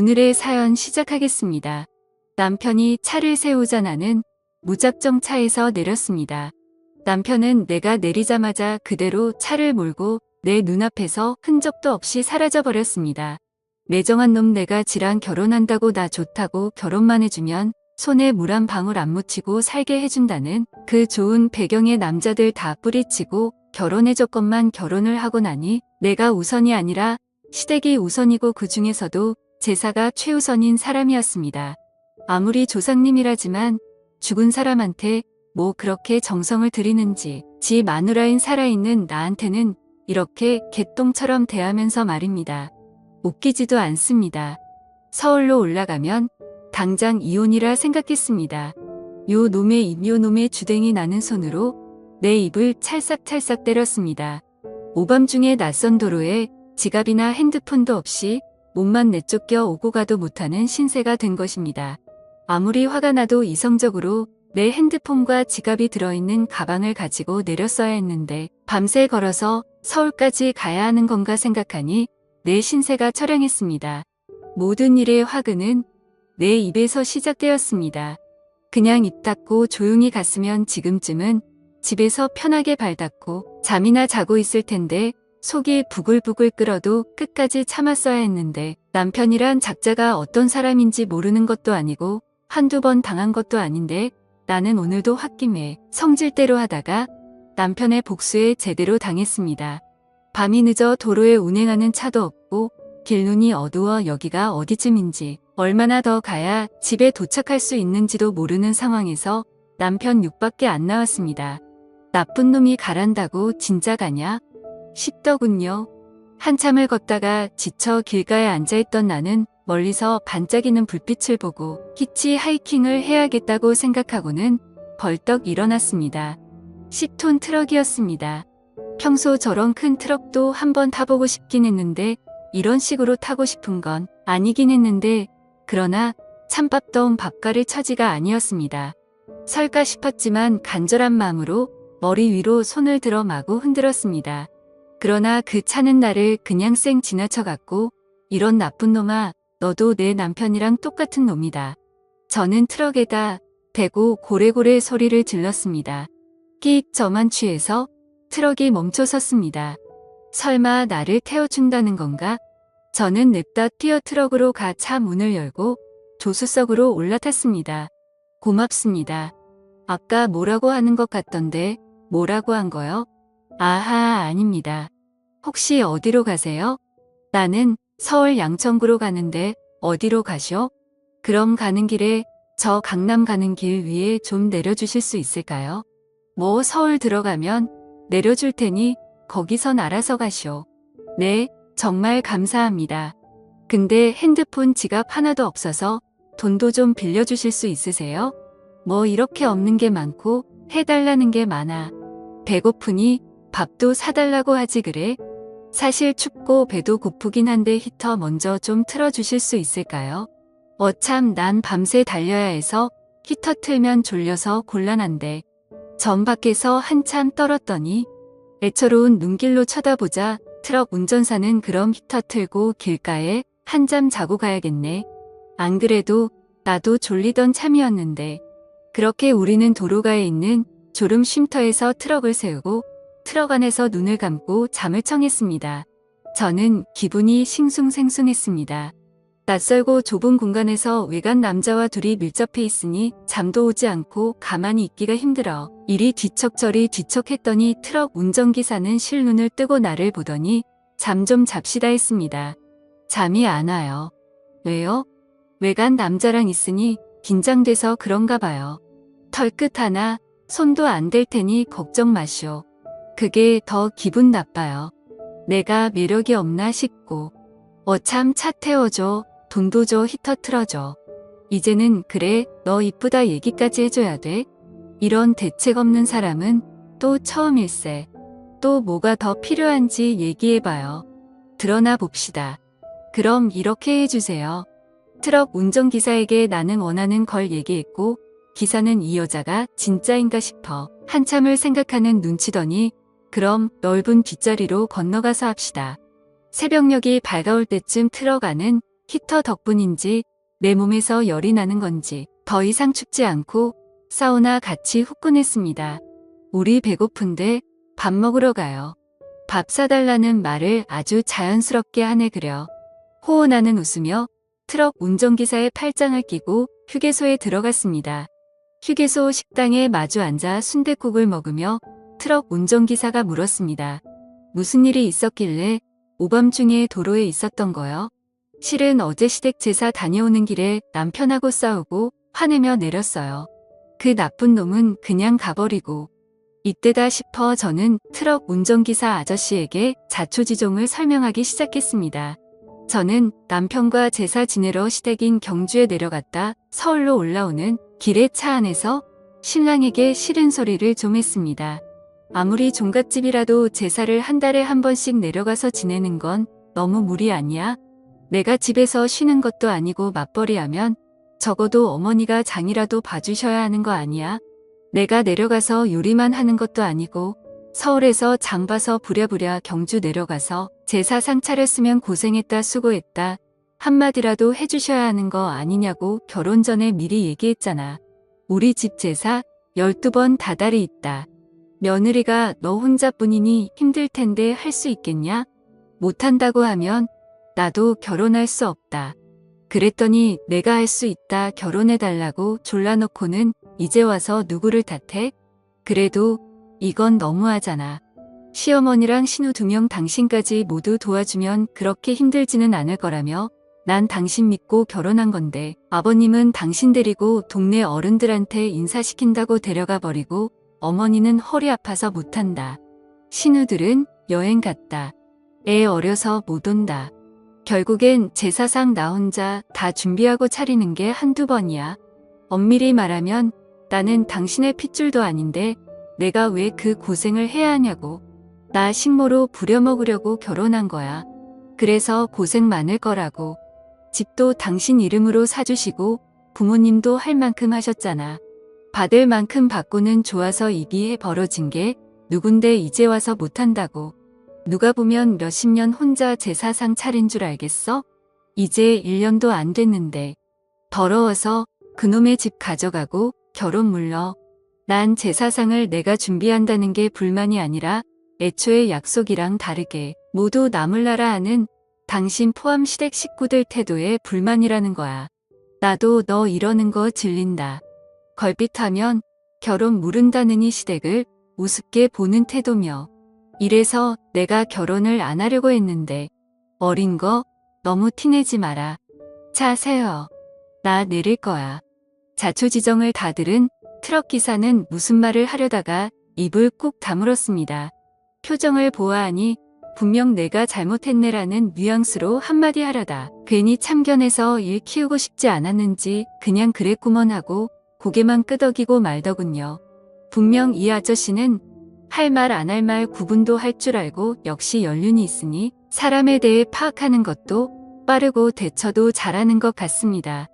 오늘의 사연 시작하겠습니다. 남편이 차를 세우자 나는 무작정 차에서 내렸습니다. 남편은 내가 내리자마자 그대로 차를 몰고 내 눈앞에서 흔적도 없이 사라져버렸습니다. 매정한 놈 내가 지랑 결혼한다고 나 좋다고 결혼만 해주면 손에 물 한 방울 안 묻히고 살게 해준다는 그 좋은 배경의 남자들 다 뿌리치고 결혼해줬건만 결혼을 하고 나니 내가 우선이 아니라 시댁이 우선이고 그 중에서도 제사가 최우선인 사람이었습니다. 아무리 조상님이라지만 죽은 사람한테 뭐 그렇게 정성을 들이는지 지 마누라인 살아있는 나한테는 이렇게 개똥처럼 대하면서 말입니다. 웃기지도 않습니다. 서울로 올라가면 당장 이혼이라 생각했습니다. 요 놈의 주댕이 나는 손으로 내 입을 찰싹찰싹 때렸습니다. 오밤중에 낯선 도로에 지갑이나 핸드폰도 없이 몸만 내쫓겨 오고 가도 못하는 신세가 된 것입니다. 아무리 화가 나도 이성적으로 내 핸드폰과 지갑이 들어있는 가방을 가지고 내렸어야 했는데 밤새 걸어서 서울까지 가야 하는 건가 생각하니 내 신세가 처량했습니다. 모든 일의 화근은 내 입에서 시작되었습니다. 그냥 입 닫고 조용히 갔으면 지금쯤은 집에서 편하게 발 닫고 잠이나 자고 있을 텐데 속이 부글부글 끓어도 끝까지 참았어야 했는데 남편이란 작자가 어떤 사람인지 모르는 것도 아니고 한두 번 당한 것도 아닌데 나는 오늘도 홧김에 성질대로 하다가 남편의 복수에 제대로 당했습니다. 밤이 늦어 도로에 운행하는 차도 없고 길눈이 어두워 여기가 어디쯤인지 얼마나 더 가야 집에 도착할 수 있는지도 모르는 상황에서 남편 욕밖에 안 나왔습니다. 나쁜 놈이 가란다고 진짜 가냐? 싶더군요. 한참을 걷다가 지쳐 길가에 앉아있던 나는 멀리서 반짝이는 불빛을 보고 히치하이킹을 해야겠다고 생각하고는 벌떡 일어났습니다. 10톤 트럭이었습니다. 평소 저런 큰 트럭도 한번 타보고 싶긴 했는데 이런 식으로 타고 싶은 건 아니긴 했는데 그러나 찬밥더운 밥가를 처지가 아니었습니다. 설까 싶었지만 간절한 마음으로 머리 위로 손을 들어 마구 흔들었습니다. 그러나 그 차는 나를 그냥 쌩 지나쳐갔고 이런 나쁜 놈아 너도 내 남편이랑 똑같은 놈이다. 저는 트럭에다 대고 고래고래 소리를 질렀습니다. 끼익 저만 취해서 트럭이 멈춰 섰습니다. 설마 나를 태워준다는 건가? 저는 냅다 뛰어 트럭으로 가 차 문을 열고 조수석으로 올라탔습니다. 고맙습니다. 아까 뭐라고 하는 것 같던데 뭐라고 한 거요? 아하, 아닙니다. 혹시 어디로 가세요? 나는 서울 양천구로 가는데 어디로 가셔? 그럼 가는 길에 저 강남 가는 길 위에 좀 내려주실 수 있을까요? 뭐 서울 들어가면 내려줄 테니 거기선 알아서 가시오. 네, 정말 감사합니다. 근데 핸드폰 지갑 하나도 없어서 돈도 좀 빌려주실 수 있으세요? 뭐 이렇게 없는 게 많고 해달라는 게 많아. 배고프니 밥도 사달라고 하지 그래? 사실 춥고 배도 고프긴 한데 히터 먼저 좀 틀어주실 수 있을까요? 참 난 밤새 달려야 해서 히터 틀면 졸려서 곤란한데. 전 밖에서 한참 떨었더니 애처로운 눈길로 쳐다보자 트럭 운전사는 그럼 히터 틀고 길가에 한잠 자고 가야겠네. 안 그래도 나도 졸리던 참이었는데. 그렇게 우리는 도로가에 있는 졸음 쉼터에서 트럭을 세우고 트럭 안에서 눈을 감고 잠을 청했습니다. 저는 기분이 싱숭생숭했습니다. 낯설고 좁은 공간에서 외간 남자와 둘이 밀접해 있으니 잠도 오지 않고 가만히 있기가 힘들어 이리 뒤척저리 뒤척했더니 트럭 운전기사는 실눈을 뜨고 나를 보더니 잠 좀 잡시다 했습니다. 잠이 안 와요. 왜요? 외간 남자랑 있으니 긴장돼서 그런가 봐요. 털끝 하나 손도 안 댈 테니 걱정 마시오. 그게 더 기분 나빠요. 내가 매력이 없나 싶고. 참 차 태워줘. 돈도 줘. 히터 틀어줘. 이제는 그래 너 이쁘다 얘기까지 해줘야 돼? 이런 대책 없는 사람은 또 처음일세. 또 뭐가 더 필요한지 얘기해봐요. 드러나 봅시다. 그럼 이렇게 해주세요. 트럭 운전기사에게 나는 원하는 걸 얘기했고 기사는 이 여자가 진짜인가 싶어 한참을 생각하는 눈치더니 그럼 넓은 뒷자리로 건너가서 합시다. 새벽녘이 밝아올 때쯤 트럭 안은 히터 덕분인지 내 몸에서 열이 나는 건지 더 이상 춥지 않고 사우나 같이 후끈했습니다. 우리 배고픈데 밥 먹으러 가요. 밥 사달라는 말을 아주 자연스럽게 하네 그려. 호은아는 웃으며 트럭 운전기사의 팔짱을 끼고 휴게소에 들어갔습니다. 휴게소 식당에 마주 앉아 순댓국을 먹으며 트럭 운전기사가 물었습니다. 무슨 일이 있었길래 오밤중에 도로에 있었던 거요? 실은 어제 시댁 제사 다녀오는 길에 남편하고 싸우고 화내며 내렸어요. 그 나쁜 놈은 그냥 가버리고. 이때다 싶어 저는 트럭 운전기사 아저씨에게 자초지종을 설명하기 시작했습니다. 저는 남편과 제사 지내러 시댁인 경주에 내려갔다 서울로 올라오는 길에 차 안에서 신랑에게 싫은 소리를 좀 했습니다. 아무리 종갓집이라도 제사를 한 달에 한 번씩 내려가서 지내는 건 너무 무리 아니야? 내가 집에서 쉬는 것도 아니고 맞벌이하면 적어도 어머니가 장이라도 봐주셔야 하는 거 아니야? 내가 내려가서 요리만 하는 것도 아니고 서울에서 장 봐서 부랴부랴 경주 내려가서 제사상 차렸으면 고생했다 수고했다 한마디라도 해주셔야 하는 거 아니냐고 결혼 전에 미리 얘기했잖아. 우리 집 제사 12번 다달이 있다. 며느리가 너 혼자뿐이니 힘들 텐데 할 수 있겠냐? 못한다고 하면 나도 결혼할 수 없다. 그랬더니 내가 할 수 있다 결혼해달라고 졸라놓고는 이제 와서 누구를 탓해? 그래도 이건 너무하잖아. 시어머니랑 신우 2명 당신까지 모두 도와주면 그렇게 힘들지는 않을 거라며 난 당신 믿고 결혼한 건데 아버님은 당신 데리고 동네 어른들한테 인사시킨다고 데려가 버리고 어머니는 허리 아파서 못한다. 신우들은 여행 갔다. 애 어려서 못 온다. 결국엔 제사상 나 혼자 다 준비하고 차리는 게 한두 번이야. 엄밀히 말하면 나는 당신의 핏줄도 아닌데 내가 왜 그 고생을 해야 하냐고. 나 식모로 부려먹으려고 결혼한 거야. 그래서 고생 많을 거라고. 집도 당신 이름으로 사주시고 부모님도 할 만큼 하셨잖아. 받을 만큼 받고는 좋아서 이게 벌어진 게 누군데 이제 와서 못한다고. 누가 보면 몇십 년 혼자 제사상 차린 줄 알겠어? 이제 1년도 안 됐는데. 더러워서 그놈의 집 가져가고 결혼 물러. 난 제사상을 내가 준비한다는 게 불만이 아니라 애초에 약속이랑 다르게 모두 나몰라라 하는 당신 포함 시댁 식구들 태도에 불만이라는 거야. 나도 너 이러는 거 질린다. 걸핏하면 결혼 무른다느니 시댁을 우습게 보는 태도며. 이래서 내가 결혼을 안 하려고 했는데 어린 거 너무 티내지 마라. 차 세요. 나 내릴 거야. 자초지정을 다 들은 트럭 기사는 무슨 말을 하려다가 입을 꾹 다물었습니다. 표정을 보아하니 분명 내가 잘못했네라는 뉘앙스로 한마디 하려다 괜히 참견해서 일 키우고 싶지 않았는지 그냥 그랬구먼 하고 고개만 끄덕이고 말더군요. 분명 이 아저씨는 할 말 안 할 말 구분도 할 줄 알고 역시 연륜이 있으니 사람에 대해 파악하는 것도 빠르고 대처도 잘하는 것 같습니다.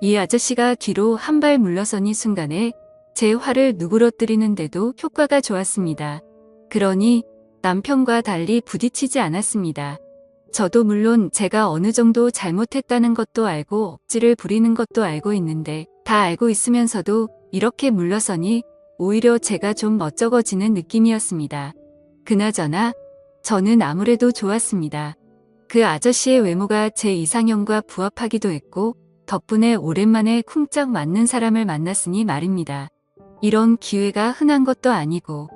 이 아저씨가 뒤로 한 발 물러서니 순간에 제 화를 누그러뜨리는데도 효과가 좋았습니다. 그러니 남편과 달리 부딪히지 않았습니다. 저도 물론 제가 어느 정도 잘못했다는 것도 알고 억지를 부리는 것도 알고 있는데 다 알고 있으면서도 이렇게 물러서니 오히려 제가 좀 멋쩍어지는 느낌이었습니다. 그나저나 저는 아무래도 좋았습니다. 그 아저씨의 외모가 제 이상형과 부합하기도 했고 덕분에 오랜만에 쿵짝 맞는 사람을 만났으니 말입니다. 이런 기회가 흔한 것도 아니고.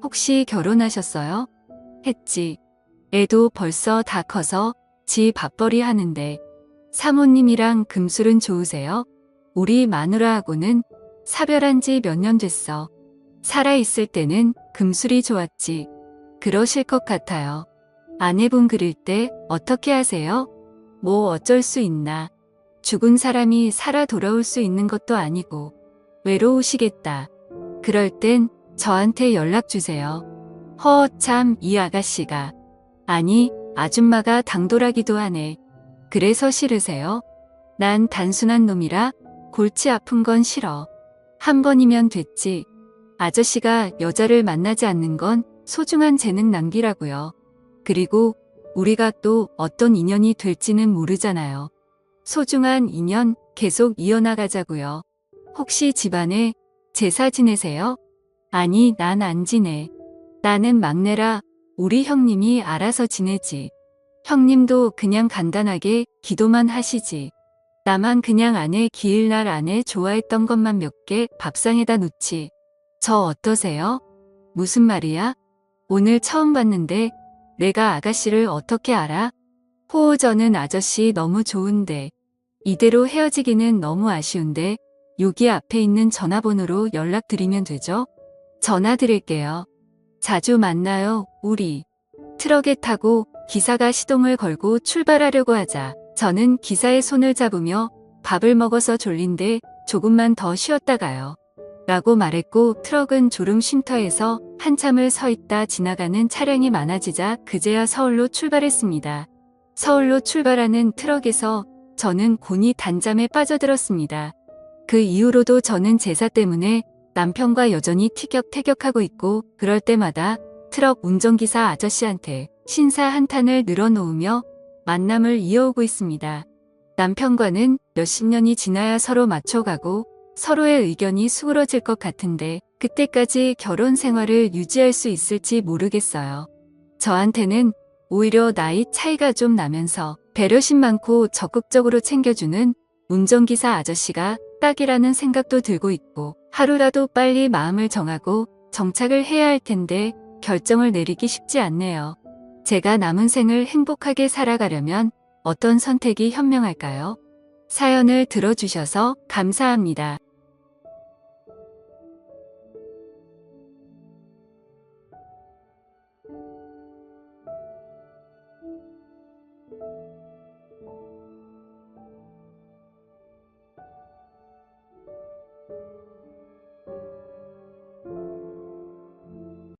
혹시 결혼하셨어요? 했지. 애도 벌써 다 커서 지 밥벌이 하는데. 사모님이랑 금술은 좋으세요? 우리 마누라하고는 사별한 지 몇 년 됐어. 살아있을 때는 금술이 좋았지. 그러실 것 같아요. 아내분 그릴 때 어떻게 하세요? 뭐 어쩔 수 있나. 죽은 사람이 살아 돌아올 수 있는 것도 아니고. 외로우시겠다. 그럴 땐 저한테 연락 주세요. 참, 이 아가씨가. 아니, 아줌마가 당돌하기도 하네. 그래서 싫으세요? 난 단순한 놈이라 골치 아픈 건 싫어. 한 번이면 됐지. 아저씨가 여자를 만나지 않는 건 소중한 재능 낭비라고요. 그리고 우리가 또 어떤 인연이 될지는 모르잖아요. 소중한 인연 계속 이어나가자고요. 혹시 집안에 제사 지내세요? 아니, 난 안 지내. 나는 막내라 우리 형님이 알아서 지내지. 형님도 그냥 간단하게 기도만 하시지. 나만 그냥 아내 기일날 아내 좋아했던 것만 몇 개 밥상에다 놓지. 저 어떠세요? 무슨 말이야? 오늘 처음 봤는데 내가 아가씨를 어떻게 알아? 호호 저는 아저씨 너무 좋은데. 이대로 헤어지기는 너무 아쉬운데 여기 앞에 있는 전화번호로 연락드리면 되죠? 전화 드릴게요. 자주 만나요, 우리. 트럭에 타고 기사가 시동을 걸고 출발하려고 하자 저는 기사의 손을 잡으며 밥을 먹어서 졸린데 조금만 더 쉬었다 가요. 라고 말했고 트럭은 졸음 쉼터에서 한참을 서 있다 지나가는 차량이 많아지자 그제야 서울로 출발했습니다. 서울로 출발하는 트럭에서 저는 곤히 단잠에 빠져들었습니다. 그 이후로도 저는 제사 때문에 남편과 여전히 티격태격하고 있고 그럴 때마다 트럭 운전기사 아저씨한테 신사 한탄을 늘어놓으며 만남을 이어오고 있습니다. 남편과는 몇십 년이 지나야 서로 맞춰가고 서로의 의견이 수그러질 것 같은데 그때까지 결혼 생활을 유지할 수 있을지 모르겠어요. 저한테는 오히려 나이 차이가 좀 나면서 배려심 많고 적극적으로 챙겨주는 운전기사 아저씨가 딱이라는 생각도 들고 있고 하루라도 빨리 마음을 정하고 정착을 해야 할 텐데 결정을 내리기 쉽지 않네요. 제가 남은 생을 행복하게 살아가려면 어떤 선택이 현명할까요? 사연을 들어주셔서 감사합니다.